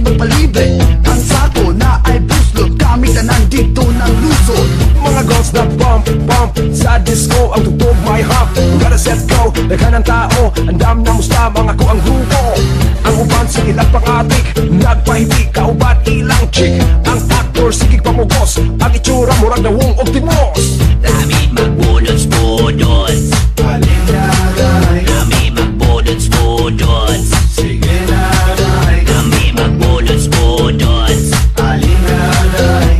pagpalibre. Ang sako na ay buslot, gamit na nandito ng lusot. Mga girls na bump, bump sa disco, ang tugtog may hump. Gotta set go, daghan ng tao, andam na musta, mga ko ang grupo. Ang uban sa ilang pangatik, nagpahitik, kauban ilang chick. Ang actor, sigig pamugos, ang itsura murag na wong optimos. Lami magbudots budots, lami magbudots budots, Sige nanay, lami magbudots budots,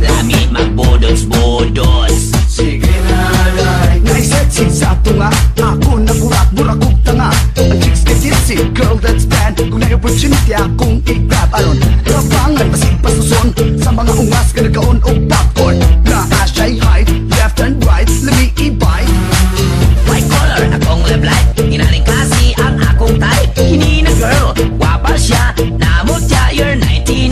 lami magbudots budots. sige nanay. Naisetsi sa tunga, ako nagurat, burakog tanga. Ang chicks get tipsy, girl that's bad. Kung na-opportunity akong i-grab aron, rapangan pasig pasuson sa mga ungas ka nagkaon o popcorn. Na asya'y hide, left and right, lami i-bite. White collar, akong love life, inaling klase ang akong type. Hindi na girl, wapal siya, namutya, you're 99.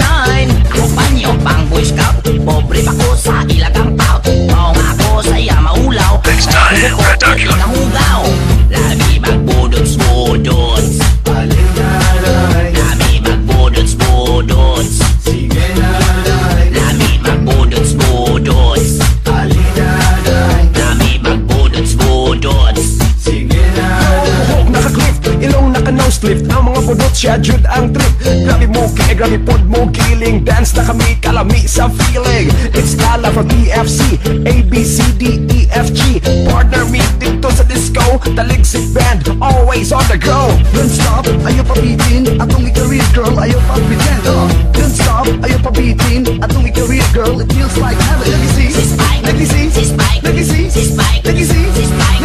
Ako panyo, pang boy scout, pobre pa ko sa ilagang pout. Oo nga ako saya maulaw, Next time, Production. nahugaw. Lami magbudots budots, Alin nanay, lami magbudots budots, sige nanay, lami magbudots budots, alin nanay, lami magbudots budots. sige nanay. Buhok naka-clip, ilong naka-nose lift. Ang mga budot siya, Jude ang trip. Grabe mo, grabe pod mo, giling. Dance na kami, kalami sa feeling. It's Lala from EFC, A, B, C, D, E, F, G. Partner me dito sa disco, taligsik band, always on the go. Don't stop, ayaw pabitin, atong i-career girl, ayaw pa pretend. Don't stop, ayaw pabitin, atong i-career girl, it feels like heaven. Legacy, Si Spike, legacy, si Spike, legacy, si Spike, legacy, si Spike.